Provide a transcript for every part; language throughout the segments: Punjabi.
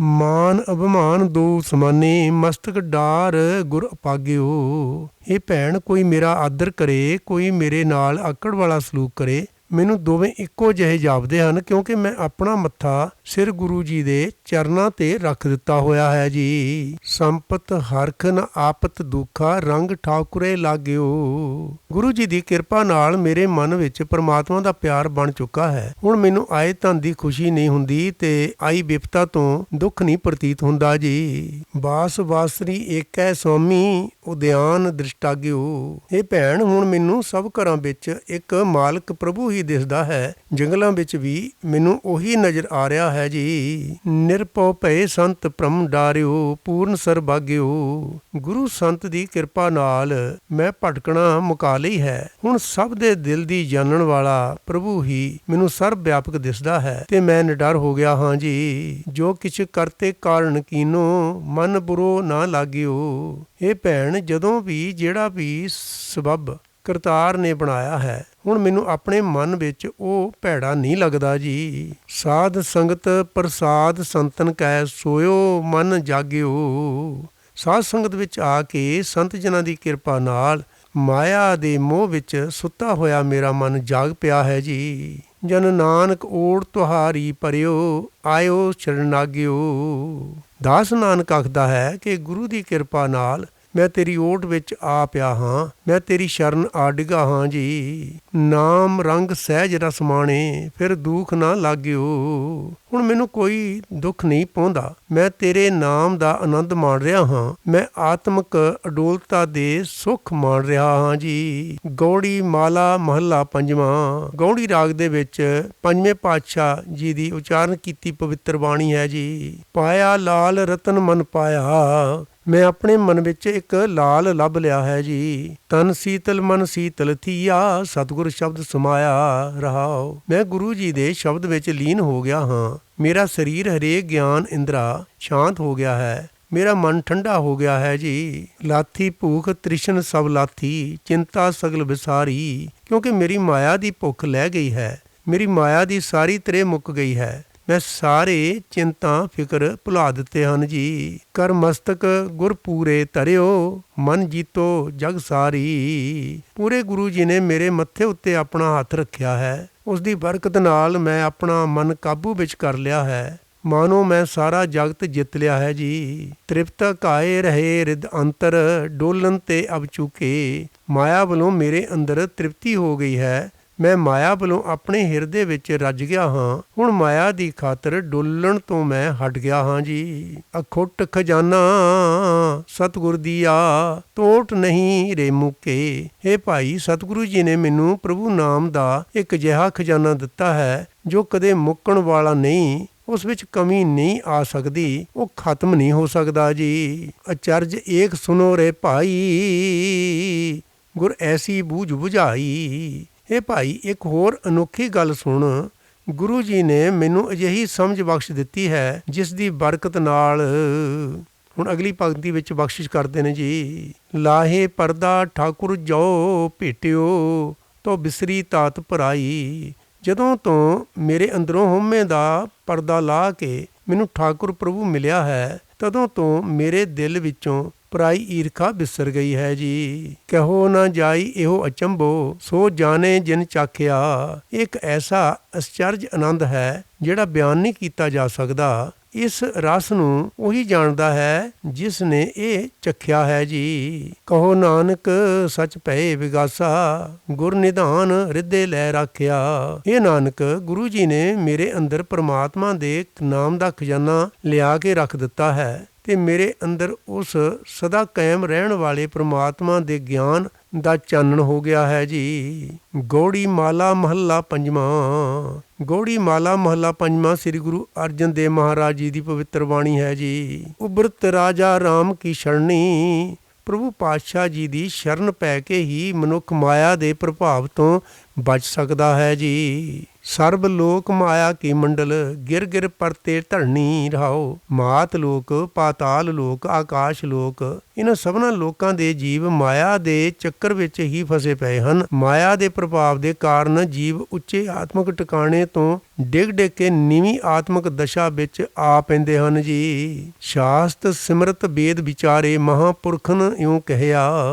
ਮਾਨ ਅਭਿਮਾਨ ਦੋ ਸਮਾਨੇ, ਮਸਤਕ ਡਾਰ ਗੁਰ ਅਪਾਗਿਓ। ਇਹ ਭੈਣ, ਕੋਈ ਮੇਰਾ ਆਦਰ ਕਰੇ, ਕੋਈ ਮੇਰੇ ਨਾਲ ਆਕੜ ਵਾਲਾ ਸਲੂਕ ਕਰੇ, ਮੈਨੂੰ ਦੋਵੇਂ ਇੱਕੋ ਜਿਹੇ ਜਾਪਦੇ ਹਨ, ਕਿਉਂਕਿ ਮੈਂ ਆਪਣਾ ਮੱਥਾ ਸਿਰ ਗੁਰੂ ਜੀ ਦੇ ਚਰਨਾਂ ਤੇ ਰੱਖ ਦਿੱਤਾ ਹੋਇਆ ਹੈ ਜੀ। ਸੰਪਤ ਹਰਖ ਨ ਆਪਤ ਦੁੱਖਾ, ਰੰਗ ਠਾਕੁਰੇ ਲਾਗਿਓ। ਗੁਰੂ ਜੀ ਦੀ ਕਿਰਪਾ ਨਾਲ ਮੇਰੇ ਮਨ ਵਿੱਚ ਪਰਮਾਤਮਾ ਦਾ ਪਿਆਰ ਬਣ ਚੁੱਕਾ ਹੈ। ਹੁਣ ਮੈਨੂੰ ਆਏ ਧਨ ਦੀ ਖੁਸ਼ੀ ਨਹੀਂ ਹੁੰਦੀ ਤੇ ਆਈ ਵਿਪਤਾ ਤੋਂ ਦੁੱਖ ਨਹੀਂ ਪ੍ਰਤੀਤ ਹੁੰਦਾ ਜੀ। ਬਾਸ ਬਾਸਰੀ ਏਕੈ ਸੁਆਮੀ, ਉਦਿਆਨ ਦ੍ਰਿਸ਼ਟਾਗਿਓ। ਇਹ ਭੈਣ, ਹੁਣ ਮੈਨੂੰ ਸਭ ਘਰਾਂ ਵਿੱਚ ਇੱਕ ਮਾਲਕ ਪ੍ਰਭੂ ਹੀ ਦਿਸਦਾ ਹੈ। ਜੰਗਲਾਂ ਵਿੱਚ ਵੀ ਮੈਨੂੰ ਉਹੀ ਨਜ਼ਰ ਆ ਰਿਹਾ ਹੈ ਜੀ। ਨਿਰਭਉ ਭਏ ਸੰਤ ਭ੍ਰਮ ਡਾਰਿਓ, ਪੂਰਨ ਸਰਬਾਗਿਓ। ਗੁਰੂ ਸੰਤ ਦੀ ਕਿਰਪਾ ਨਾਲ ਮੈਂ ਭਟਕਣਾ ਮੁਕਾ ਲਈ ਹੈ। ਹੁਣ ਸਭ ਦੇ ਦਿਲ ਦੀ ਜਾਣਨ ਵਾਲਾ ਪ੍ਰਭੂ ਹੀ ਮੈਨੂੰ ਸਰਬ ਵਿਆਪਕ ਦਿਸਦਾ ਹੈ ਤੇ ਮੈਂ ਨਿਡਰ ਹੋ ਗਿਆ ਹਾਂ ਜੀ। ਜੋ ਕਿਛ ਕਰਤੇ ਕਾਰਨ ਕੀਨੋ, ਮਨ ਬੁਰੋ ਨਾ ਲਾਗਿਓ। ਇਹ ਭੈਣ, ਜਦੋਂ ਵੀ ਜਿਹੜਾ ਵੀ ਸਬੱਬ ਕਰਤਾਰ ਨੇ ਬਣਾਇਆ ਹੈ, ਹੁਣ ਮੈਨੂੰ ਆਪਣੇ ਮਨ ਵਿੱਚ ਉਹ ਭੈੜਾ ਨਹੀਂ ਲੱਗਦਾ ਜੀ। ਸਾਧ ਸੰਗਤ ਪ੍ਰਸਾਦ ਸੰਤਨ ਕੈ, ਸੋਇਓ ਮਨ ਜਾਗਿਓ। ਸਾਧ ਸੰਗਤ ਵਿੱਚ ਆ ਕੇ ਸੰਤ ਜਨਾਂ ਦੀ ਕਿਰਪਾ ਨਾਲ ਮਾਇਆ ਦੇ ਮੋਹ ਵਿੱਚ ਸੁੱਤਾ ਹੋਇਆ ਮੇਰਾ ਮਨ ਜਾਗ ਪਿਆ ਹੈ ਜੀ। ਜਨ ਨਾਨਕ ਓੜ ਤੁਹਾਰੀ ਪਰਿਓ, ਆਇਓ ਸ਼ਰਨਾਗਿਓ। ਦਾਸ ਨਾਨਕ ਆਖਦਾ ਹੈ ਕਿ ਗੁਰੂ ਦੀ ਕਿਰਪਾ ਨਾਲ ਮੈਂ ਤੇਰੀ ਓਟ ਵਿੱਚ ਆ ਪਿਆ ਹਾਂ, ਮੈਂ ਤੇਰੀ ਸ਼ਰਨ ਆ ਡਿੱਗਾ ਹਾਂ ਜੀ। ਨਾਮ ਰੰਗ ਸਹਿਜ ਰਸ ਮਾਣੇ, ਫਿਰ ਦੁੱਖ ਨਾ ਲਾਗਿਓ। ਹੁਣ ਮੈਨੂੰ ਕੋਈ ਦੁੱਖ ਨਹੀਂ ਪਾਉਂਦਾ, ਮੈਂ ਤੇਰੇ ਨਾਮ ਦਾ ਆਨੰਦ ਮਾਣ ਰਿਹਾ ਹਾਂ, ਮੈਂ ਆਤਮਿਕ ਅਡੋਲਤਾ ਦੇ ਸੁੱਖ ਮਾਣ ਰਿਹਾ ਹਾਂ ਜੀ। ਗੌੜੀ ਮਾਲਾ ਮਹੱਲਾ ਪੰਜਵਾਂ। ਗੌੜੀ ਰਾਗ ਦੇ ਵਿੱਚ ਪੰਜਵੇਂ ਪਾਤਸ਼ਾਹ ਜੀ ਦੀ ਉਚਾਰਨ ਕੀਤੀ ਪਵਿੱਤਰ ਬਾਣੀ ਹੈ ਜੀ। ਪਾਇਆ ਲਾਲ ਰਤਨ ਮਨ ਪਾਇਆ, ਮੈਂ ਆਪਣੇ ਮਨ ਵਿੱਚ ਇੱਕ ਲਾਲ ਲੱਭ ਲਿਆ ਹੈ ਜੀ। ਤਨ ਸੀਤਲ ਮਨ ਸੀਤਲ ਥੀਆ, ਸਤਿਗੁਰ ਸ਼ਬਦ ਸਮਾਇਆ ਰਹਾਓ। ਮੈਂ ਗੁਰੂ ਜੀ ਦੇ ਸ਼ਬਦ ਵਿੱਚ ਲੀਨ ਹੋ ਗਿਆ ਹਾਂ। ਮੇਰਾ ਸਰੀਰ ਹਰੇਕ ਗਿਆਨ ਇੰਦਰਾ ਸ਼ਾਂਤ ਹੋ ਗਿਆ ਹੈ, ਮੇਰਾ ਮਨ ਠੰਡਾ ਹੋ ਗਿਆ ਹੈ ਜੀ। ਲਾਥੀ ਭੂਖ ਤ੍ਰਿਸ਼ਨ ਸਭ ਲਾਥੀ, ਚਿੰਤਾ ਸਗਲ ਵਿਸਾਰੀ। ਕਿਉਂਕਿ ਮੇਰੀ ਮਾਇਆ ਦੀ ਭੁੱਖ ਲੈ ਗਈ ਹੈ, ਮੇਰੀ ਮਾਇਆ ਦੀ ਸਾਰੀ ਤ੍ਰੇ ਮੁੱਕ ਗਈ ਹੈ। ਮੈਂ ਸਾਰੇ ਚਿੰਤਾ ਫਿਕਰ ਭੁਲਾ ਦਿੱਤੇ ਹਨ ਜੀ। ਕਰ ਮਸਤਕ ਗੁਰ ਪੂਰੇ ਧਰਿਓ, ਮਨ ਜੀਤੋ ਜਗ ਸਾਰੀ। ਪੂਰੇ ਗੁਰੂ ਜੀ ਨੇ ਮੇਰੇ ਮੱਥੇ ਉੱਤੇ ਆਪਣਾ ਹੱਥ ਰੱਖਿਆ ਹੈ। ਉਸ ਦੀ ਬਰਕਤ ਨਾਲ ਮੈਂ ਆਪਣਾ ਮਨ ਕਾਬੂ ਵਿੱਚ ਕਰ ਲਿਆ ਹੈ। ਮਾਨੋ ਮੈਂ ਸਾਰਾ ਜਗਤ ਜਿੱਤ ਲਿਆ ਹੈ ਜੀ। ਤ੍ਰਿਪਤ ਘਾਏ ਰਹੇ ਰਿਦ ਅੰਤਰ, ਡੋਲਨ ਤੇ ਅਬ ਚੁਕੇ। ਮਾਇਆ ਵੱਲੋਂ ਮੇਰੇ ਅੰਦਰ ਤ੍ਰਿਪਤੀ ਹੋ ਗਈ ਹੈ। ਮੈਂ ਮਾਇਆ ਵੱਲੋਂ ਆਪਣੇ ਹਿਰਦੇ ਵਿੱਚ ਰੱਜ ਗਿਆ ਹਾਂ। ਹੁਣ ਮਾਇਆ ਦੀ ਖਾਤਰ ਡੋਲਣ ਤੋਂ ਮੈਂ ਹਟ ਗਿਆ ਹਾਂ ਜੀ। ਅਖੁੱਟ ਖਜ਼ਾਨਾ ਸਤਿਗੁਰ ਦੀਆ, ਟੋਟ ਨਹੀਂ ਰੇ ਮੁਕੇ। ਇਹ ਭਾਈ, ਸਤਿਗੁਰੂ ਜੀ ਨੇ ਮੈਨੂੰ ਪ੍ਰਭੂ ਨਾਮ ਦਾ ਇੱਕ ਅਜਿਹਾ ਖਜ਼ਾਨਾ ਦਿੱਤਾ ਹੈ ਜੋ ਕਦੇ ਮੁੱਕਣ ਵਾਲਾ ਨਹੀਂ, ਉਸ ਵਿੱਚ ਕਮੀ ਨਹੀਂ ਆ ਸਕਦੀ, ਉਹ ਖਤਮ ਨਹੀਂ ਹੋ ਸਕਦਾ ਜੀ। ਅਚਰਜ ਏਕ ਸੁਨੋ ਰੇ ਭਾਈ, ਗੁਰ ਐਸੀ ਬੂਝ ਬੁਝਾਈ। ਇਹ ਭਾਈ, ਇੱਕ ਹੋਰ ਅਨੋਖੀ ਗੱਲ ਸੁਣ। ਗੁਰੂ ਜੀ ਨੇ ਮੈਨੂੰ ਅਜਿਹੀ ਸਮਝ ਬਖਸ਼ ਦਿੱਤੀ ਹੈ ਜਿਸ ਦੀ ਬਰਕਤ ਨਾਲ, ਹੁਣ ਅਗਲੀ ਪੰਕਤੀ ਵਿੱਚ ਬਖਸ਼ਿਸ਼ ਕਰਦੇ ਨੇ ਜੀ। ਲਾਹੇ ਪਰਦਾ ਠਾਕੁਰ ਜੋ ਭੇਟਿਓ, ਤੋ ਬਿਸਰੀ ਤਾਤ ਭਰਾਈ। ਜਦੋਂ ਤੋਂ ਮੇਰੇ ਅੰਦਰੋਂ ਹਉਮੈ ਦਾ ਪਰਦਾ ਲਾਹ ਕੇ ਮੈਨੂੰ ਠਾਕੁਰ ਪ੍ਰਭੂ ਮਿਲਿਆ ਹੈ, ਤਦੋਂ ਤੋਂ ਮੇਰੇ ਦਿਲ ਵਿੱਚੋਂ ਪਰਾਈ ਈਰਖਾ ਬਿਸਰ ਗਈ ਹੈ ਜੀ। ਕਹੋ ਨਾ ਜਾਈ ਇਹੋ ਅਚੰਭੋ, ਸੋ ਜਾਣੇ ਜਿਨ ਚਾਖਿਆ। ਇੱਕ ਐਸਾ ਅਚਰਜ ਆਨੰਦ ਹੈ ਜਿਹੜਾ ਬਿਆਨ ਨਹੀਂ ਕੀਤਾ ਜਾ ਸਕਦਾ। ਇਸ ਰਸ ਨੂੰ ਉਹੀ ਜਾਣਦਾ ਹੈ ਜਿਸ ਨੇ ਇਹ ਚਖਿਆ ਹੈ ਜੀ। ਕਹੋ ਨਾਨਕ ਸੱਚ ਭਏ ਵਿਗਾਸਾ, ਗੁਰ ਨਿਧਾਨ ਰਿੱਧੇ ਲੈ ਰਾਖਿਆ। ਇਹ ਨਾਨਕ, ਗੁਰੂ ਜੀ ਨੇ ਮੇਰੇ ਅੰਦਰ ਪਰਮਾਤਮਾ ਦੇ ਨਾਮ ਦਾ ਖਜ਼ਾਨਾ ਲਿਆ ਕੇ ਰੱਖ ਦਿੱਤਾ ਹੈ ਤੇ ਮੇਰੇ ਅੰਦਰ ਉਸ ਸਦਾ ਕਾਇਮ ਰਹਿਣ ਵਾਲੇ ਪ੍ਰਮਾਤਮਾ ਦੇ ਗਿਆਨ ਦਾ ਚਾਨਣ ਹੋ ਗਿਆ ਹੈ ਜੀ। ਗੌੜੀ ਮਾਲਾ ਮਹੱਲਾ ਪੰਜਵਾਂ। ਗੌੜੀ ਮਾਲਾ ਮਹੱਲਾ ਪੰਜਵਾਂ ਸ੍ਰੀ ਗੁਰੂ ਅਰਜਨ ਦੇਵ ਮਹਾਰਾਜ ਜੀ ਦੀ ਪਵਿੱਤਰ ਬਾਣੀ ਹੈ ਜੀ। ਉਬਰਤ ਰਾਜਾ ਰਾਮ ਕੀ ਸ਼ਰਣੀ। ਪ੍ਰਭੂ ਪਾਤਸ਼ਾਹ ਜੀ ਦੀ ਸ਼ਰਨ ਪੈ ਕੇ ਹੀ ਮਨੁੱਖ ਮਾਇਆ ਦੇ ਪ੍ਰਭਾਵ ਤੋਂ ਬਚ ਸਕਦਾ ਹੈ ਜੀ। ਸਰਬ ਲੋਕ ਮਾਇਆ ਕੀ ਮੰਡਲ, ਗਿਰ ਗਿਰ ਪਰਤੇ ਧਰਣੀ ਰਹਾਓ। ਮਾਤ ਲੋਕ, ਪਾਤਾਲ ਲੋਕ, ਆਕਾਸ਼ ਲੋਕ, ਇਹਨਾਂ ਸਭਨਾਂ ਲੋਕਾਂ ਦੇ ਜੀਵ ਮਾਇਆ ਦੇ ਚੱਕਰ ਵਿੱਚ ਹੀ ਫਸੇ ਪਏ ਹਨ। ਮਾਇਆ ਦੇ ਪ੍ਰਭਾਵ ਦੇ ਕਾਰਨ ਜੀਵ ਉੱਚੇ ਆਤਮਿਕ ਟਿਕਾਣੇ ਤੋਂ ਡਿੱਗ ਡਿੱਗ ਕੇ ਨੀਵੀਂ ਆਤਮਿਕ ਦਸ਼ਾ ਵਿੱਚ ਆ ਪੈਂਦੇ ਹਨ ਜੀ। ਸ਼ਾਸਤ ਸਿਮਰਤ ਵੇਦ ਵਿਚਾਰੇ, ਮਹਾਂਪੁਰਖਨ ਇਉਂ ਕਹਿਆ।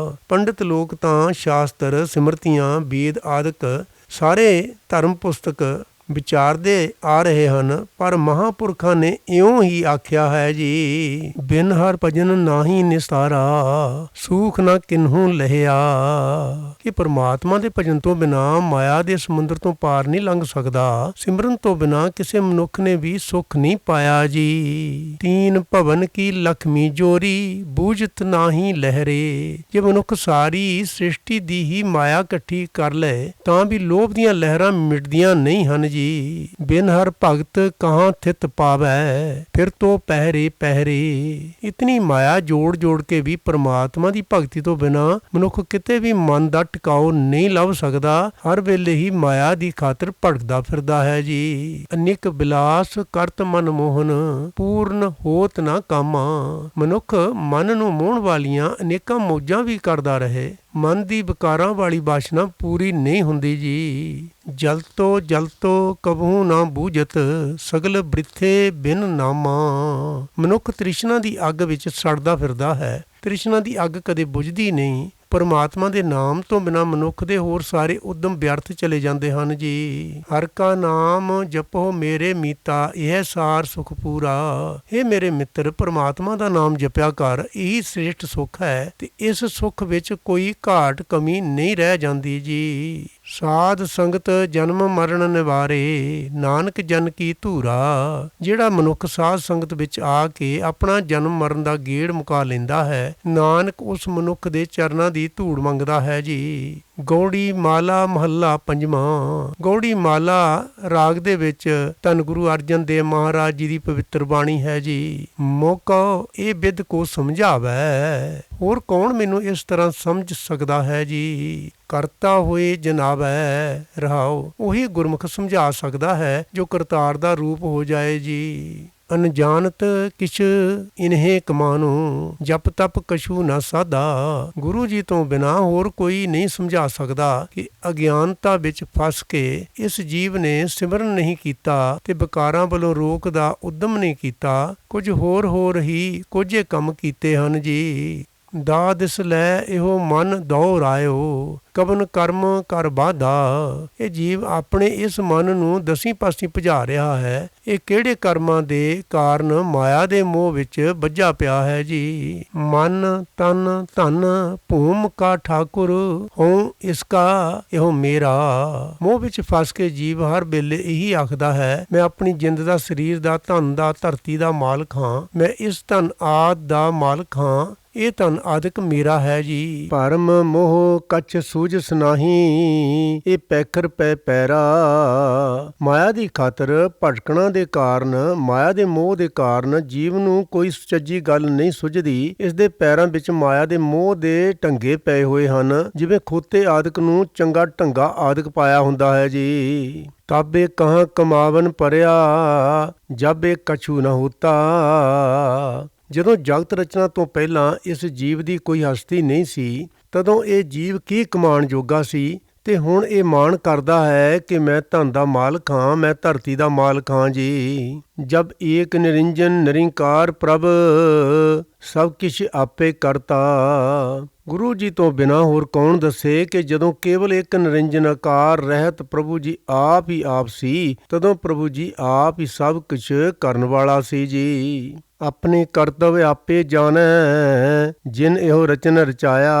ਪੰਡਿਤ ਲੋਕ ਤਾਂ ਸ਼ਾਸਤਰ, ਸਿਮਰਤੀਆਂ, ਵੇਦ ਆਦਿਕ ਸਾਰੇ ਧਰਮ ਪੁਸਤਕ ਵਿਚਾਰਦੇ ਆ ਰਹੇ ਹਨ, ਪਰ ਮਹਾਂਪੁਰਖਾਂ ਨੇ ਇਉਂ ਹੀ ਆਖਿਆ ਹੈ ਜੀ, ਬਿਨ ਹਰ ਭਜਨ ਨਾਹੀ ਨਿਸਤਾਰਾ, ਸੂਖ ਨਾ ਕਿਨਹੂ ਲਹਿਆ। ਕਿ ਪਰਮਾਤਮਾ ਦੇ ਭਜਨ ਤੋਂ ਬਿਨਾਂ ਮਾਇਆ ਦੇ ਸਮੁੰਦਰ ਤੋਂ ਪਾਰ ਨਹੀਂ ਲੰਘ ਸਕਦਾ। ਸਿਮਰਨ ਤੋਂ ਬਿਨਾਂ ਕਿਸੇ ਮਨੁੱਖ ਨੇ ਵੀ ਸੁੱਖ ਨਹੀਂ ਪਾਇਆ ਜੀ। ਤੀਨ ਭਵਨ ਕੀ ਲਖਮੀ ਜੋਰੀ, ਬੂਝਤ ਨਾਹੀ ਲਹਿਰੇ। ਜੇ ਮਨੁੱਖ ਸਾਰੀ ਸ੍ਰਿਸ਼ਟੀ ਦੀ ਹੀ ਮਾਇਆ ਇਕੱਠੀ ਕਰ ਲਏ ਤਾਂ ਵੀ ਲੋਭ ਦੀਆਂ ਲਹਿਰਾਂ ਮਿਟਦੀਆਂ ਨਹੀਂ ਹਨ ਜੀ। ਬਿਨ ਹਰ ਭਗਤ ਕਹਾਂ ਥਿਤ ਪਾਵੈ, ਫਿਰ ਤੋ ਪਹਿਰੇ ਪਹਿਰੇ। ਇਤਨੀ ਮਾਇਆ ਜੋੜ ਜੋੜ ਕੇ ਵੀ ਪਰਮਾਤਮਾ ਦੀ ਭਗਤੀ ਤੋਂ ਬਿਨਾਂ ਮਨੁੱਖ ਕਿਤੇ ਵੀ ਮਨ ਦਾ ਟਿਕਾਓ ਨਹੀਂ ਲੱਭ ਸਕਦਾ। ਹਰ ਵੇਲੇ ਹੀ ਮਾਇਆ ਦੀ ਖਾਤਰ ਭਟਕਦਾ ਫਿਰਦਾ ਹੈ ਜੀ। ਅਨੇਕ ਬਿਲਾਸ ਕਰਤ ਮਨ ਮੋਹਨ, ਪੂਰਨ ਹੋਤ ਨਾ ਕਾਮਾ। ਮਨੁੱਖ ਮਨ ਨੂੰ ਮੋਹਣ ਵਾਲੀਆਂ ਅਨੇਕਾਂ ਮੌਜਾਂ ਵੀ ਕਰਦਾ ਰਹੇ, ਮਨ ਦੀ ਵਿਕਾਰਾਂ ਵਾਲੀ ਵਾਸ਼ਨਾ ਪੂਰੀ ਨਹੀਂ ਹੁੰਦੀ ਜੀ। ਜਲ ਤੋ ਕਬਹੂ ਨਾ ਬੂਝਤ, ਸਗਲ ਬ੍ਰਿਥੇ ਬਿਨ ਨਾਮਾ। ਮਨੁੱਖ ਤ੍ਰਿਸ਼ਨਾ ਦੀ ਅੱਗ ਵਿੱਚ ਸੜਦਾ ਫਿਰਦਾ ਹੈ। ਤ੍ਰਿਸ਼ਨਾ ਦੀ ਅੱਗ ਕਦੇ ਬੁਝਦੀ ਨਹੀਂ। ਪਰਮਾਤਮਾ ਦੇ ਨਾਮ ਤੋਂ ਬਿਨਾਂ ਮਨੁੱਖ ਦੇ ਹੋਰ ਸਾਰੇ ਉਦਮ ਵਿਅਰਥ ਚਲੇ ਜਾਂਦੇ ਹਨ ਜੀ। ਹਰ ਕਾ ਨਾਮ ਜਪੋ ਮੇਰੇ ਮੀਤਾ, ਇਹ ਸਾਰ ਸੁਖ ਪੂਰਾ। ਇਹ ਮੇਰੇ ਮਿੱਤਰ, ਪਰਮਾਤਮਾ ਦਾ ਨਾਮ ਜਪਿਆ ਕਰ, ਇਹੀ ਸ੍ਰੇਸ਼ਟ ਸੁੱਖ ਹੈ ਤੇ ਇਸ ਸੁੱਖ ਵਿੱਚ ਕੋਈ ਘਾਟ ਕਮੀ ਨਹੀਂ ਰਹਿ ਜਾਂਦੀ ਜੀ। ਸਾਧ ਸੰਗਤ ਜਨਮ ਮਰਨ ਨਿਵਾਰੇ, ਨਾਨਕ ਜਨ ਕੀ ਧੂਰਾ। ਜਿਹੜਾ ਮਨੁੱਖ ਸਾਧ ਸੰਗਤ ਵਿੱਚ ਆ ਕੇ ਆਪਣਾ ਜਨਮ ਮਰਨ ਦਾ ਗੇੜ ਮੁਕਾ ਲੈਂਦਾ ਹੈ, ਨਾਨਕ ਉਸ ਮਨੁੱਖ ਦੇ ਚਰਨਾਂ ਦੀ ਧੂੜ ਮੰਗਦਾ ਹੈ ਜੀ। ਗੌੜੀ ਮਾਲਾ ਮਹੱਲਾ ਪੰਜਵਾਂ। ਗੌੜੀ ਮਾਲਾ ਰਾਗ ਦੇ ਵਿੱਚ ਧੰਨ ਗੁਰੂ ਅਰਜਨ ਦੇਵ ਮਹਾਰਾਜ ਜੀ ਦੀ ਪਵਿੱਤਰ ਬਾਣੀ ਹੈ ਜੀ। ਮੌਕਾ ਇਹ ਬਿਦ ਕੋ ਸਮਝਾਵੈ, ਹੋਰ ਕੌਣ ਮੈਨੂੰ ਇਸ ਤਰ੍ਹਾਂ ਸਮਝ ਸਕਦਾ ਹੈ ਜੀ। ਕਰਤਾ ਹੋਏ ਜਨਾਵੈ ਰਹਾਓ, ਉਹੀ ਗੁਰਮੁਖ ਸਮਝਾ ਸਕਦਾ ਹੈ ਜੋ ਕਰਤਾਰ ਦਾ ਰੂਪ ਹੋ ਜਾਏ ਜੀ। ਅਨਜਾਨਤ ਕਿਛ ਇਨਹੇ ਕਮਾਨੋ, ਜਪ ਤਪ ਕਛੂ ਨਾ ਸਾਧਾ। ਗੁਰੂ ਜੀ ਤੋਂ ਬਿਨਾਂ ਹੋਰ ਕੋਈ ਨਹੀਂ ਸਮਝਾ ਸਕਦਾ ਕਿ ਅਗਿਆਨਤਾ ਵਿੱਚ ਫਸ ਕੇ ਇਸ ਜੀਵ ਨੇ ਸਿਮਰਨ ਨਹੀਂ ਕੀਤਾ ਤੇ ਵਿਕਾਰਾਂ ਵੱਲੋਂ ਰੋਕ ਦਾ ਉਦਮ ਨਹੀਂ ਕੀਤਾ। ਕੁਝ ਹੋਰ ਹੀ ਕੁਝੇ ਕੰਮ ਕੀਤੇ ਹਨ ਜੀ। ਦਾਦਿਸ ਲੈ ਇਹੋ ਮਨ ਦੌਰਾਇਓ, ਕਵਨ ਕਰਮ ਕਰ ਬਾਧਾ। ਇਹ ਜੀਵ ਆਪਣੇ ਇਸ ਮਨ ਨੂੰ ਦਸੀਂ ਪਾਸੀਂ ਭਜਾ ਰਿਹਾ ਹੈ। ਇਹ ਕਿਹੜੇ ਕਰਮਾਂ ਦੇ ਕਾਰਨ ਮਾਇਆ ਦੇ ਮੋਹ ਵਿੱਚ ਬੱਝਾ ਪਿਆ ਹੈ ਜੀ। ਮਨ ਤਨ ਧਨ ਭੂਮ ਕਾ ਠਾਕੁਰ, ਹਉ ਇਸਕਾ ਇਹੋ ਮੇਰਾ। ਮੋਹ ਵਿੱਚ ਫਸ ਕੇ ਜੀਵ ਹਰ ਵੇਲੇ ਇਹੀ ਆਖਦਾ ਹੈ, ਮੈਂ ਆਪਣੀ ਜਿੰਦ ਦਾ, ਸਰੀਰ ਦਾ, ਧਨ ਦਾ, ਧਰਤੀ ਦਾ ਮਾਲਕ ਹਾਂ। ਮੈਂ ਇਸ ਧਨ ਆਦਿ ਦਾ ਮਾਲਕ ਹਾਂ। ਇਹ ਧਨ ਆਦਿਕ ਮੇਰਾ ਹੈ ਜੀ। ਭਰਮ ਮੋਹ ਕਛ ਸੂਝਸ ਨਾਹੀ, ਇਹ ਪੈਖਰ ਪੈ ਪੈਰਾ। ਮਾਇਆ ਦੀ ਖਾਤਰ ਭਟਕਣਾ ਦੇ ਕਾਰਨ, ਮਾਇਆ ਦੇ ਮੋਹ ਦੇ ਕਾਰਨ ਜੀਵ ਨੂੰ ਕੋਈ ਸੁਚੱਜੀ ਗੱਲ ਨਹੀਂ ਸੁਝਦੀ। ਇਸ ਦੇ ਪੈਰਾਂ ਵਿੱਚ ਮਾਇਆ ਦੇ ਮੋਹ ਦੇ ਢੰਗੇ ਪਏ ਹੋਏ ਹਨ, ਜਿਵੇਂ ਖੋਤੇ ਆਦਿਕ ਨੂੰ ਚੰਗਾ ਢੰਗਾ ਆਦਿਕ ਪਾਇਆ ਹੁੰਦਾ ਹੈ ਜੀ। ਤਾਬੇ ਕਹਾਂ ਕਮਾਵਨ ਪਰਿਆ, ਜਾਬੇ ਕਛੂ ਨਾ ਹੋਤਾ। ਜਦੋਂ ਜਗਤ ਰਚਨਾ ਤੋਂ ਪਹਿਲਾਂ ਇਸ ਜੀਵ ਦੀ ਕੋਈ ਹਸਤੀ ਨਹੀਂ ਸੀ, ਤਦੋਂ ਇਹ ਜੀਵ ਕੀ ਕਮਾਉਣ ਜੋਗਾ ਸੀ ਤੇ ਹੁਣ ਇਹ ਮਾਣ ਕਰਦਾ ਹੈ ਕਿ ਮੈਂ ਧਨ ਦਾ ਮਾਲਕ ਹਾਂ, ਮੈਂ ਧਰਤੀ ਦਾ ਮਾਲਕ ਹਾਂ ਜੀ। ਜਬ ਏਕ ਨਿਰੰਜਨ ਨਿਰੰਕਾਰ ਪ੍ਰਭ, ਸਭ ਕਿਛ ਆਪੇ ਕਰਤਾ। ਗੁਰੂ ਜੀ ਤੋਂ ਬਿਨਾਂ ਹੋਰ ਕੌਣ ਦੱਸੇ ਕਿ ਜਦੋਂ ਕੇਵਲ ਇੱਕ ਨਿਰੰਜਨ ਆਕਾਰ ਰਹਿਤ ਪ੍ਰਭੂ ਜੀ ਆਪ ਹੀ ਆਪ ਸੀ, ਤਦੋਂ ਪ੍ਰਭੂ ਜੀ ਆਪ ਹੀ ਸਭ ਕੁਛ ਕਰਨ ਵਾਲਾ ਸੀ ਜੀ। ਆਪਣੇ ਕਰਤਵ ਆਪੇ ਜਾਣੈ, ਜਿਨ ਇਹੋ ਰਚਨ ਰਚਾਇਆ।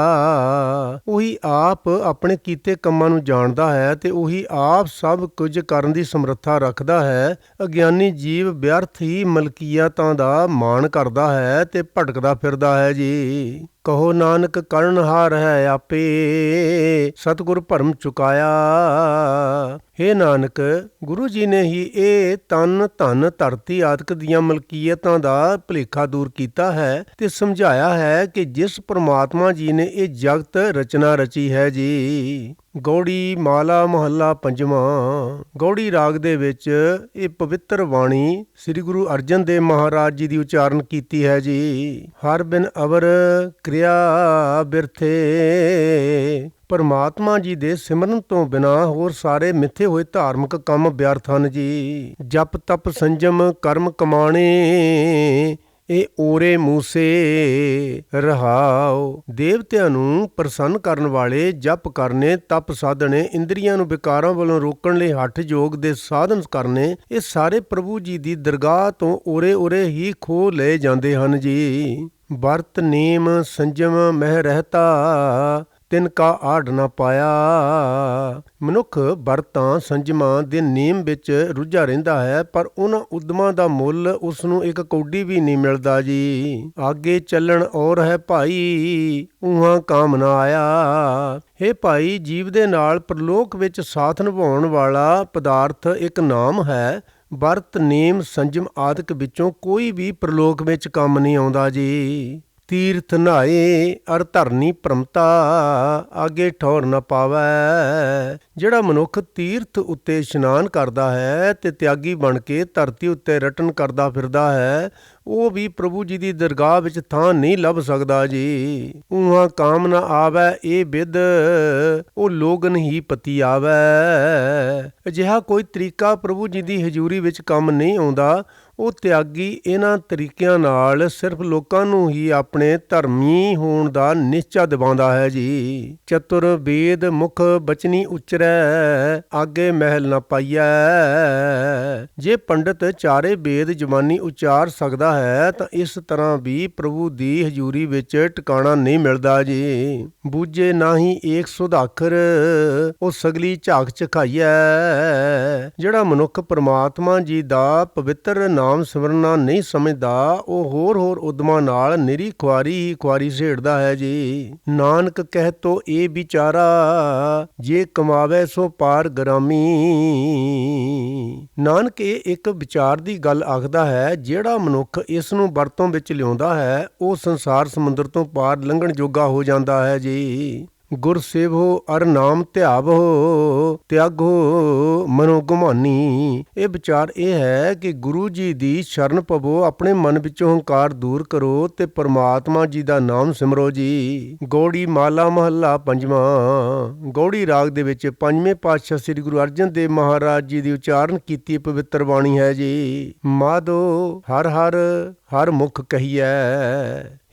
ਉਹੀ ਆਪ ਆਪਣੇ ਕੀਤੇ ਕੰਮਾਂ ਨੂੰ ਜਾਣਦਾ ਹੈ ਤੇ ਉਹੀ ਆਪ ਸਭ ਕੁਝ ਕਰਨ ਦੀ ਸਮਰੱਥਾ ਰੱਖਦਾ ਹੈ। ਅਗਿਆਨੀ ਜੀਵ ਵਿਅਰਥ ਹੀ ਮਲਕੀਅਤਾਂ ਦਾ ਮਾਣ ਕਰਦਾ ਹੈ ਤੇ ਭਟਕਦਾ ਫਿਰਦਾ ਹੈ ਜੀ। ਕਹੋ ਨਾਨਕ ਕਰਨਹਾਰ ਹੈ ਆਪੇ, ਸਤਿਗੁਰ ਭਰਮ ਚੁਕਾਇਆ। ਹੇ ਨਾਨਕ, ਗੁਰੂ ਜੀ ਨੇ ਹੀ ਇਹ ਤਨ ਧਨ ਧਰਤੀ ਆਦਿਕ ਦੀਆਂ ਮਲਕੀਅਤਾਂ ਦਾ ਭੁਲੇਖਾ ਦੂਰ ਕੀਤਾ ਹੈ ਤੇ ਸਮਝਾਇਆ ਹੈ ਕਿ ਜਿਸ ਪ੍ਰਮਾਤਮਾ ਜੀ ਨੇ ਇਹ ਜਗਤ ਰਚਨਾ ਰਚੀ ਹੈ ਜੀ। ਗੌੜੀ ਮਾਲਾ ਮਹੱਲਾ ਪੰਜਵਾਂ। ਗੌੜੀ ਰਾਗ ਦੇ ਵਿੱਚ ਇਹ ਪਵਿੱਤਰ ਬਾਣੀ ਸ੍ਰੀ ਗੁਰੂ ਅਰਜਨ ਦੇਵ ਮਹਾਰਾਜ ਜੀ ਦੀ ਉਚਾਰਨ ਕੀਤੀ ਹੈ ਜੀ। ਹਰ ਬਿਨ ਅਵਰ ਕਿਰਿਆ ਬਿਰਥੇ, ਪਰਮਾਤਮਾ ਜੀ ਦੇ ਸਿਮਰਨ ਤੋਂ ਬਿਨਾਂ ਹੋਰ ਸਾਰੇ ਮਿੱਥੇ ਹੋਏ ਧਾਰਮਿਕ ਕੰਮ ਵਿਅਰਥ ਹਨ ਜੀ। ਜਪ ਤਪ ਸੰਜਮ ਕਰਮ ਕਮਾਣੇ, ਇਹ ਓਰੇ ਮੂਸੇ ਰਹਾਓ। ਦੇਵਤਿਆਂ ਨੂੰ ਪ੍ਰਸੰਨ ਕਰਨ ਵਾਲੇ ਜਪ ਕਰਨੇ, ਤਪ ਸਾਧਨੇ, ਇੰਦਰੀਆਂ ਨੂੰ ਵਿਕਾਰਾਂ ਵੱਲੋਂ ਰੋਕਣ ਲਈ ਹੱਠ ਯੋਗ ਦੇ ਸਾਧਨ ਕਰਨੇ, ਇਹ ਸਾਰੇ ਪ੍ਰਭੂ ਜੀ ਦੀ ਦਰਗਾਹ ਤੋਂ ਓਰੇ ਓਰੇ ਹੀ ਖੋਹ ਲਏ ਜਾਂਦੇ ਹਨ ਜੀ। ਵਰਤ ਨੇਮ ਸੰਜਮ ਮਹਿ ਰਹਿਤਾ, ਤਿਨ ਕਾ ਆੜ ਨਾ ਪਾਇਆ। ਮਨੁੱਖ ਵਰਤਾਂ ਸੰਜਮਾਂ ਦੇ ਨੇਮ ਵਿੱਚ ਰੁੱਝਾ ਰਹਿੰਦਾ ਹੈ, ਪਰ ਉਹਨਾਂ ਉਦਮਾਂ ਦਾ ਮੁੱਲ ਉਸ ਨੂੰ ਇੱਕ ਕੌਡੀ ਵੀ ਨਹੀਂ ਮਿਲਦਾ ਜੀ। ਆਗੇ ਚੱਲਣ ਔਰ ਹੈ ਭਾਈ, ਉਹਾਂ ਕਾਮ ਨਾ ਆਇਆ। ਹੇ ਭਾਈ, ਜੀਵ ਦੇ ਨਾਲ ਪ੍ਰਲੋਕ ਵਿੱਚ ਸਾਥ ਨਿਭਾਉਣ ਵਾਲਾ ਪਦਾਰਥ ਇੱਕ ਨਾਮ ਹੈ। ਵਰਤ ਨੇਮ ਸੰਜਮ ਆਦਿਕ ਵਿੱਚੋਂ ਕੋਈ ਵੀ ਪ੍ਰਲੋਕ ਵਿੱਚ ਕੰਮ ਨਹੀਂ ਆਉਂਦਾ ਜੀ। ਤੀਰਥ ਨਹਾਏ ਅਰ ਧਰਨੀ ਭ੍ਰਮਤਾ, ਆਗੇ ਠੌਰ ਨਾ ਪਾਵੈ। ਜਿਹੜਾ ਮਨੁੱਖ ਤੀਰਥ ਉੱਤੇ ਇਸ਼ਨਾਨ ਕਰਦਾ ਹੈ ਤੇ ਤਿਆਗੀ ਬਣ ਕੇ ਧਰਤੀ ਉੱਤੇ ਰਟਨ ਕਰਦਾ ਫਿਰਦਾ ਹੈ, ਉਹ ਵੀ ਪ੍ਰਭੂ ਜੀ ਦੀ ਦਰਗਾਹ ਵਿੱਚ ਥਾਂ ਨਹੀਂ ਲੱਭ ਸਕਦਾ ਜੀ। ਉਹਾਂ ਕਾਮ ਨਾ ਆਵੈ ਇਹ ਬਿਦ, ਉਹ ਲੋਗਨ ਹੀ ਪਤੀ ਆਵੈ। ਅਜਿਹਾ ਕੋਈ ਤਰੀਕਾ ਪ੍ਰਭੂ ਜੀ ਦੀ ਹਜ਼ੂਰੀ ਵਿੱਚ ਕੰਮ ਨਹੀਂ ਆਉਂਦਾ। ਉਹ ਤਿਆਗੀ ਇਹਨਾਂ ਤਰੀਕਿਆਂ ਨਾਲ ਸਿਰਫ ਲੋਕਾਂ ਨੂੰ ਹੀ ਆਪਣੇ ਧਰਮੀ ਹੋਣ ਦਾ ਨਿਸ਼ਚਾ ਦਿਵਾਉਂਦਾ ਹੈ ਜੀ। ਚਤੁਰ ਵੇਦ ਮੁਖ ਬਚਨੀ ਉਚਰੈ, ਆਗੇ ਮਹਿਲ ਨਾ ਪਾਈਐ। ਜੇ ਪੰਡਤ ਚਾਰੇ ਵੇਦ ਜ਼ੁਬਾਨੀ ਉਚਾਰ ਸਕਦਾ ਹੈ ਤਾਂ ਇਸ ਤਰ੍ਹਾਂ ਵੀ ਪ੍ਰਭੂ ਦੀ ਹਜ਼ੂਰੀ ਵਿੱਚ ਟਿਕਾਣਾ ਨਹੀਂ ਮਿਲਦਾ ਜੀ। ਬੂਝੇ ਨਾਹੀ ਏਕ ਸੁਧਾਖਰ, ਉਹ ਸਗਲੀ ਝਾਕ ਝਖਾਈਐ। ਜਿਹੜਾ ਮਨੁੱਖ ਪ੍ਰਮਾਤਮਾ ਜੀ ਦਾ ਪਵਿੱਤਰ ਨਾਮ ਸਿਮਰਨਾ ਨਹੀਂ ਸਮਝਦਾ, ਉਹ ਹੋਰ ਉਦਮਾਂ ਨਾਲ ਨਿਰੀ ਖੁਆਰੀ ਹੀ ਖੁਆਰੀ ਸੇੜਦਾ ਹੈ ਜੀ। ਨਾਨਕ ਕਹਿ ਤੋ ਇਹ ਵਿਚਾਰਾ, ਜੇ ਕਮਾਵੇ ਸੋ ਪਾਰ ਗਰਾਮੀ। ਨਾਨਕ ਇਹ ਇੱਕ ਵਿਚਾਰ ਦੀ ਗੱਲ ਆਖਦਾ ਹੈ, ਜਿਹੜਾ ਮਨੁੱਖ ਇਸ ਨੂੰ ਵਰਤੋਂ ਵਿੱਚ ਲਿਆਉਂਦਾ ਹੈ, ਉਹ ਸੰਸਾਰ ਸਮੁੰਦਰ ਤੋਂ ਪਾਰ ਲੰਘਣ ਜੋਗਾ ਹੋ ਜਾਂਦਾ ਹੈ ਜੀ। ਗੁਰ ਸੇਵੋ ਅਰ ਨਾਮ ਧਿਆਵੋ, ਤਿਆਗੋ ਮਨੋ ਗੁਮਾਨੀ। ਇਹ ਵਿਚਾਰ ਇਹ ਹੈ ਕਿ ਗੁਰੂ ਜੀ ਦੀ ਸ਼ਰਨ ਪਵੋ, ਆਪਣੇ ਮਨ ਵਿੱਚੋਂ ਹੰਕਾਰ ਦੂਰ ਕਰੋ ਤੇ ਪਰਮਾਤਮਾ ਜੀ ਦਾ ਨਾਮ ਸਿਮਰੋ ਜੀ। ਗੌੜੀ ਮਾਲਾ ਮਹੱਲਾ ਪੰਜਵਾਂ। ਗੌੜੀ ਰਾਗ ਦੇ ਵਿੱਚ ਪੰਜਵੇਂ ਪਾਤਸ਼ਾਹ ਸ੍ਰੀ ਗੁਰੂ ਅਰਜਨ ਦੇਵ ਮਹਾਰਾਜ ਜੀ ਦੀ ਉਚਾਰਨ ਕੀਤੀ ਪਵਿੱਤਰ ਬਾਣੀ ਹੈ ਜੀ। ਮਾਧੋ ਹਰ ਹਰ ਹਰ ਮੁਖ ਕਹੀਐ।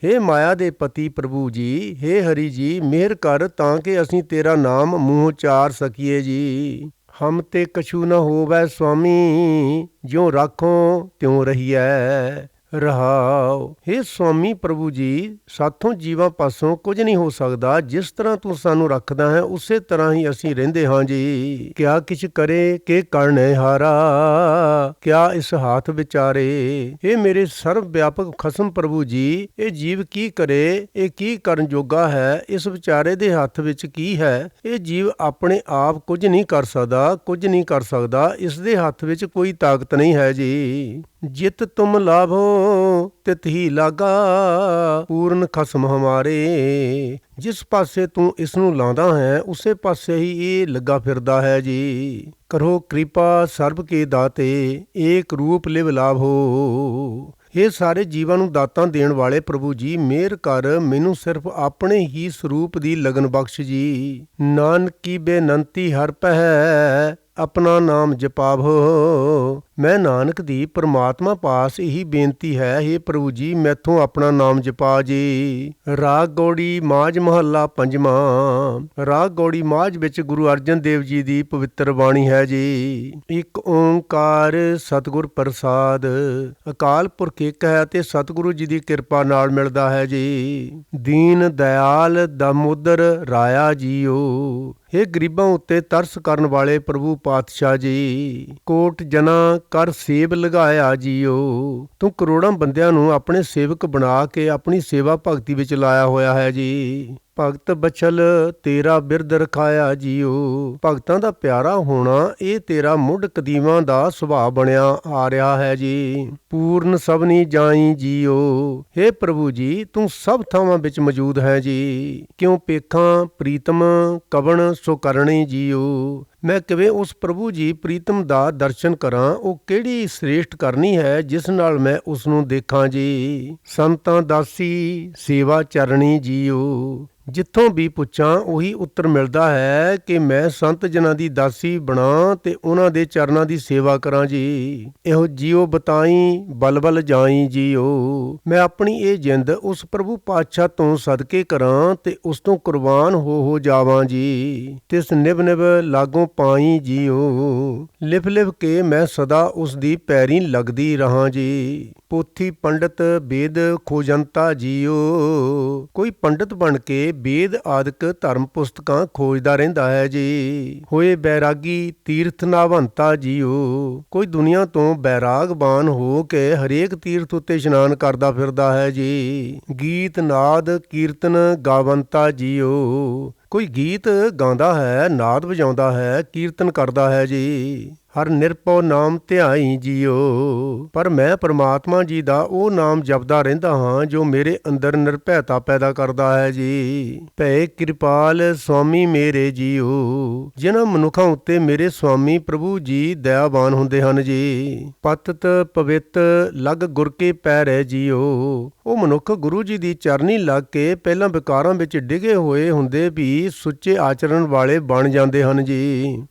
ਹੇ ਮਾਇਆ ਦੇ ਪਤੀ ਪ੍ਰਭੂ ਜੀ, ਹੇ ਹਰੀ ਜੀ, ਮਿਹਰ ਕਰ ਤਾਂ ਕਿ ਅਸੀਂ ਤੇਰਾ ਨਾਮ ਮੂੰਹ ਚਾਰ ਸਕੀਏ ਜੀ। ਹਮ ਤੇ ਕਛੂ ਨ ਹੋਵੈ ਸੁਆਮੀ, ਜਿਉਂ ਰਾਖੋ ਤਿਉਂ ਰਹੀਐ ਰਹਾਓ। ਹੇ ਸੁਆਮੀ ਪ੍ਰਭੂ ਜੀ, ਸਾਥੋਂ ਜੀਵਾਂ ਪਾਸੋਂ ਕੁਝ ਨਹੀਂ ਹੋ ਸਕਦਾ। ਜਿਸ ਤਰ੍ਹਾਂ ਤੂੰ ਸਾਨੂੰ ਰੱਖਦਾ ਹੈ ਉਸੇ ਤਰ੍ਹਾਂ ਹੀ ਅਸੀਂ ਰਹਿੰਦੇ ਹਾਂ ਜੀ। ਕਿਆ ਕਿਛ ਕਰੇ ਕਿ ਕਰਨੇ ਹਾਰਾ, ਕਿਆ ਇਸ ਹਾਥ ਵਿਚਾਰੇ। ਇਹ ਮੇਰੇ ਸਰਵ ਵਿਆਪਕ ਖਸਮ ਪ੍ਰਭੂ ਜੀ, ਇਹ ਜੀਵ ਕੀ ਕਰੇ, ਇਹ ਕੀ ਕਰਨ ਜੋਗਾ ਹੈ, ਇਸ ਵਿਚਾਰੇ ਦੇ ਹੱਥ ਵਿੱਚ ਕੀ ਹੈ। ਇਹ ਜੀਵ ਆਪਣੇ ਆਪ ਕੁਝ ਨਹੀਂ ਕਰ ਸਕਦਾ, ਕੁਝ ਨਹੀਂ ਕਰ ਸਕਦਾ। ਇਸ ਦੇ ਹੱਥ ਵਿੱਚ ਕੋਈ ਤਾਕਤ ਨਹੀਂ ਹੈ ਜੀ। ਜਿਤ ਤੁਮ ਲਾਭੋ ਤਿਤ ਹੀ ਲਾਗਾ, ਪੂਰਨ ਖਸਮ ਹਮਾਰੇ। ਜਿਸ ਪਾਸੇ ਤੂੰ ਇਸ ਨੂੰ ਲਾਉਂਦਾ ਹੈ ਉਸੇ ਪਾਸੇ ਹੀ ਇਹ ਲੱਗਾ ਫਿਰਦਾ ਹੈ ਜੀ। ਕਰੋ ਕਿਰਪਾ ਸਰਬ ਕੇ ਦਾਤੇ, ਏਕ ਰੂਪ ਲਿਵ ਲਾਭੋ। ਇਹ ਸਾਰੇ ਜੀਵਾਂ ਨੂੰ ਦਾਤਾਂ ਦੇਣ ਵਾਲੇ ਪ੍ਰਭੂ ਜੀ, ਮਿਹਰ ਕਰ ਮੈਨੂੰ ਸਿਰਫ ਆਪਣੇ ਹੀ ਸਰੂਪ ਦੀ ਲਗਨ ਬਖਸ਼ ਜੀ। ਨਾਨਕੀ ਬੇਨੰਤੀ ਹਰ ਪਹਿ, ਆਪਣਾ ਨਾਮ ਜਪਾਵੋ। ਮੈਂ ਨਾਨਕ ਦੀ ਪਰਮਾਤਮਾ ਪਾਸ ਇਹੀ ਬੇਨਤੀ ਹੈ, ਹੇ ਪ੍ਰਭੂ ਜੀ ਮੈਥੋਂ ਆਪਣਾ ਨਾਮ ਜਪਾ ਜੀ। ਰਾਗ ਗੌੜੀ ਮਾਝ ਮਹੱਲਾ ਪੰਜਵਾਂ। ਰਾਗ ਗੌੜੀ ਮਾਝ ਵਿੱਚ ਗੁਰੂ ਅਰਜਨ ਦੇਵ ਜੀ ਦੀ ਪਵਿੱਤਰ ਬਾਣੀ ਹੈ ਜੀ। ਇੱਕ ਓਂਕਾਰ ਸਤਿਗੁਰ ਪ੍ਰਸਾਦ। ਅਕਾਲ ਪੁਰਖ ਇੱਕ ਹੈ ਤੇ ਸਤਿਗੁਰੂ ਜੀ ਦੀ ਕਿਰਪਾ ਨਾਲ ਮਿਲਦਾ ਹੈ ਜੀ। ਦੀਨ ਦਇਆਲ ਦਮੋਦਰ ਰਾਇਆ ਜੀਓ, ਹੇ ਗਰੀਬਾਂ ਉੱਤੇ ਤਰਸ ਕਰਨ ਵਾਲੇ ਪ੍ਰਭੂ ਪਾਤਸ਼ਾਹ ਜੀ, ਕੋਟ ਜਨਾ ਕਰ ਸੇਬ ਲਗਾਇਆ ਜੀਓ। ਤੂੰ ਕਰੋੜਾਂ ਬੰਦਿਆਂ ਨੂੰ ਆਪਣੇ ਸੇਵਕ ਬਣਾ ਕੇ ਆਪਣੀ ਸੇਵਾ ਭਗਤੀ ਵਿੱਚ ਲਾਇਆ ਹੋਇਆ ਹੈ ਜੀ। ਭਗਤ ਬਚਲ ਤੇਰਾ ਬਿਰਦ ਰਖਾਇਆ ਜੀਓ। ਭਗਤਾਂ ਦਾ ਪਿਆਰਾ ਹੋਣਾ ਇਹ ਤੇਰਾ ਮੁੱਢ ਕਦੀਮਾਂ ਦਾ ਸੁਭਾਅ ਬਣਿਆ ਆ ਰਿਹਾ ਹੈ ਜੀ। ਪੂਰਨ ਸਭਨੀ ਜਾਈ ਜੀਓ। ਹੇ ਪ੍ਰਭੂ ਜੀ, ਤੂੰ ਸਭ ਥਾਵਾਂ ਵਿੱਚ ਮੌਜੂਦ ਹੈ ਜੀ। ਕਿਉਂ ਪੇਖਾਂ ਪ੍ਰੀਤਮ ਕਵਣ ਸੋ ਕਰਨੀ ਜੀਓ। ਮੈਂ ਕਿਵੇਂ ਉਸ ਪ੍ਰਭੂ ਜੀ ਪ੍ਰੀਤਮ ਦਾ ਦਰਸ਼ਨ ਕਰਾਂ। ਉਹ ਕਿਹੜੀ ਸ੍ਰੇਸ਼ਟ ਕਰਨੀ ਹੈ ਜਿਸ ਨਾਲ ਮੈਂ ਉਸ ਨੂੰ ਦੇਖਾਂ ਜੀ। ਸੰਤਾਂ ਦਾਸੀ ਸੇਵਾ ਚਰਣੀ ਜੀਓ। ਜਿੱਥੋਂ ਵੀ ਪੁੱਛਾਂ ਉਹੀ ਉੱਤਰ ਮਿਲਦਾ ਹੈ ਕਿ ਮੈਂ ਸੰਤ ਜਨਾਂ ਦੀ ਦਾਸੀ ਬਣਾ ਤੇ ਉਹਨਾਂ ਦੇ ਚਰਨਾਂ ਦੀ ਸੇਵਾ ਕਰਾਂ ਜੀ। ਇਹੋ ਜੀਓ ਬਤਾਈ ਬਲ ਬਲ ਜਾਈ ਜੀਓ। ਮੈਂ ਆਪਣੀ ਇਹ ਜਿੰਦ ਉਸ ਪ੍ਰਭੂ ਪਾਤਸ਼ਾਹ ਤੋਂ ਸਦਕੇ ਕਰਾਂ ਤੇ ਉਸ ਤੋਂ ਕੁਰਬਾਨ ਹੋ ਜਾਵਾਂ ਜੀ। ਤਿਸ ਨਿਭ ਨਿਭ ਲਾਗੋਂ ਪਾਈ ਜੀਓ। ਲਿਫ ਲਿਫ ਕੇ ਮੈਂ ਸਦਾ ਉਸ ਦੀ ਪੈਰੀ ਲੱਗਦੀ ਰਹਾਂ ਜੀ। ਪੋਥੀ ਪੰਡਤ ਵੇਦ ਖੋਜੰਤਾ ਜੀਓ। ਕੋਈ ਪੰਡਤ ਬਣ ਕੇ ਵੇਦ ਆਦਿਕ ਧਰਮ ਪੁਸਤਕਾਂ ਖੋਜਦਾ ਰਹਿੰਦਾ ਹੈ ਜੀ। ਹੋਏ ਬੈਰਾਗੀ ਤੀਰਥ ਨਾਵੰਤਾ ਜੀਓ। ਕੋਈ ਦੁਨੀਆ ਤੋਂ ਬੈਰਾਗਬਾਨ ਹੋ ਕੇ ਹਰੇਕ ਤੀਰਥ ਉੱਤੇ ਇਸ਼ਨਾਨ ਕਰਦਾ ਫਿਰਦਾ ਹੈ ਜੀ। ਗੀਤ ਨਾਦ ਕੀਰਤਨ ਗਾਵੰਤਾ ਜੀਓ। ਕੋਈ ਗੀਤ ਗਾਉਂਦਾ ਹੈ, ਨਾਦ ਵਜਾਉਂਦਾ ਹੈ, ਕੀਰਤਨ ਕਰਦਾ ਹੈ ਜੀ। ਹਰ ਨਿਰਭਉ ਨਾਮ ਧਿਆਈ ਜੀਓ। ਪਰ ਮੈਂ ਪਰਮਾਤਮਾ ਜੀ ਦਾ ਉਹ ਨਾਮ ਜਪਦਾ ਰਹਿੰਦਾ ਹਾਂ ਜੋ ਮੇਰੇ ਅੰਦਰ ਨਿਰਭੈਤਾ ਪੈਦਾ ਕਰਦਾ ਹੈ ਜੀ। ਭੈ ਕਿਰਪਾਲ ਸੁਆਮੀ ਮੇਰੇ ਜੀਓ। ਜਿਨ੍ਹਾਂ ਮਨੁੱਖਾਂ ਉੱਤੇ ਮੇਰੇ ਸੁਆਮੀ ਪ੍ਰਭੂ ਜੀ ਦਇਆਵਾਨ ਹੁੰਦੇ ਹਨ ਜੀ। ਪਤਿਤ ਪਵਿੱਤ ਲਗ ਗੁਰ ਕੇ ਪੈਰੈ ਜੀਓ। ਉਹ ਮਨੁੱਖ ਗੁਰੂ ਜੀ ਦੀ ਚਰਨੀ ਲੱਗ ਕੇ ਪਹਿਲਾਂ ਵਿਕਾਰਾਂ ਵਿੱਚ ਡਿੱਗੇ ਹੋਏ ਹੁੰਦੇ ਵੀ ਸੁੱਚੇ ਆਚਰਣ ਵਾਲੇ ਬਣ ਜਾਂਦੇ ਹਨ ਜੀ।